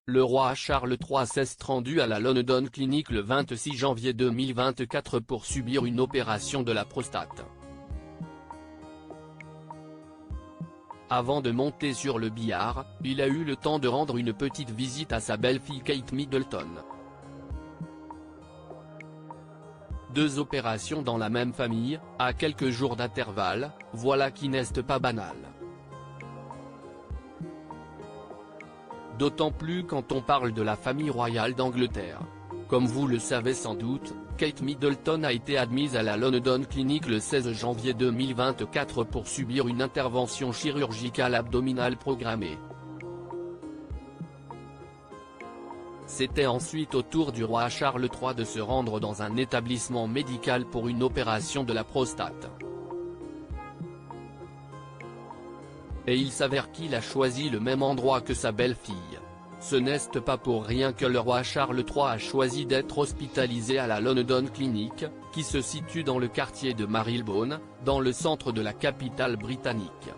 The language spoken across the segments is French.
le roi Charles III s'est rendu à la London Clinic le 26 janvier 2024 pour subir une opération de la prostate. Avant de monter sur le billard, il a eu le temps de rendre une petite visite à sa belle-fille Kate Middleton. Deux opérations dans la même famille, à quelques jours d'intervalle, voilà qui n'est pas banal. D'autant plus quand on parle de la famille royale d'Angleterre. Comme vous le savez sans doute, Kate Middleton a été admise à la London Clinic le 16 janvier 2024 pour subir une intervention chirurgicale abdominale programmée. C'était ensuite au tour du roi Charles III de se rendre dans un établissement médical pour une opération de la prostate. Et il s'avère qu'il a choisi le même endroit que sa belle-fille. Ce n'est pas pour rien que le roi Charles III a choisi d'être hospitalisé à la London Clinic, qui se situe dans le quartier de Marylebone, dans le centre de la capitale britannique.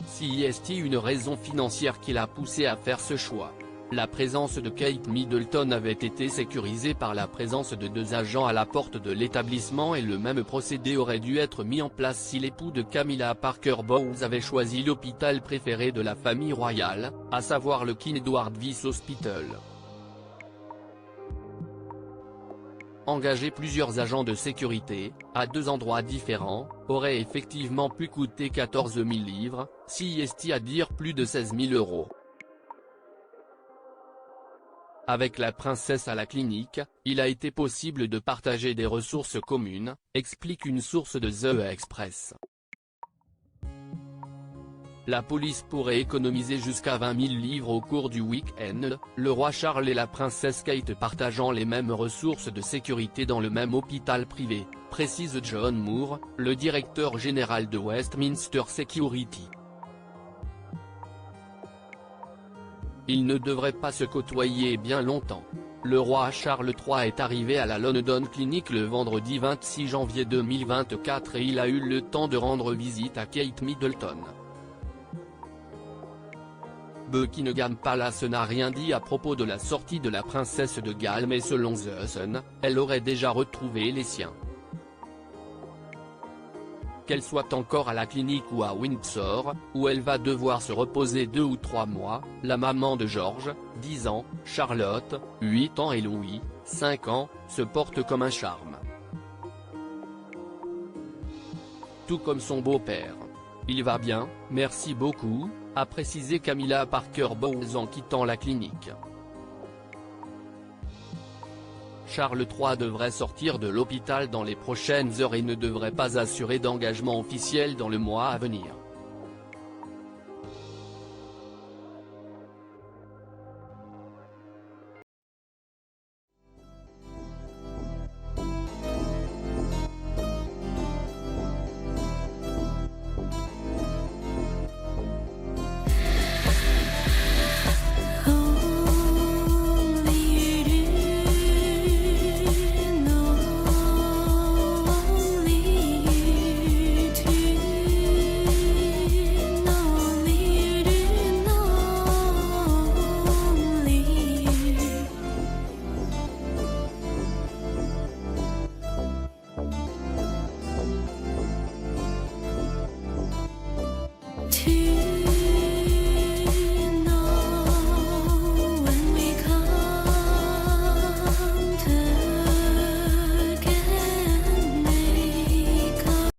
Si est une raison financière qui l'a poussé à faire ce choix. La présence de Kate Middleton avait été sécurisée par la présence de deux agents à la porte de l'établissement et le même procédé aurait dû être mis en place si l'époux de Camilla Parker Bowles avait choisi l'hôpital préféré de la famille royale, à savoir le King Edward VI Hospital. Engager plusieurs agents de sécurité, à deux endroits différents, aurait effectivement pu coûter 14 000 livres, si est à dire plus de 16 000 €. Avec la princesse à la clinique, il a été possible de partager des ressources communes, explique une source de The Express. La police pourrait économiser jusqu'à 20 000 livres au cours du week-end, le roi Charles et la princesse Kate partageant les mêmes ressources de sécurité dans le même hôpital privé, précise John Moore, le directeur général de Westminster Security. Ils ne devraient pas se côtoyer bien longtemps. Le roi Charles III est arrivé à la London Clinic le vendredi 26 janvier 2024 et il a eu le temps de rendre visite à Kate Middleton. Buckingham Palace n'a rien dit à propos de la sortie de la princesse de Galles mais selon The Sun, elle aurait déjà retrouvé les siens. Qu'elle soit encore à la clinique ou à Windsor, où elle va devoir se reposer 2 ou 3 mois, la maman de George, 10 ans, Charlotte, 8 ans et Louis, 5 ans, se porte comme un charme. Tout comme son beau-père. Il va bien, merci beaucoup, a précisé Camilla Parker Bowles en quittant la clinique. Charles III devrait sortir de l'hôpital dans les prochaines heures et ne devrait pas assurer d'engagement officiel dans le mois à venir.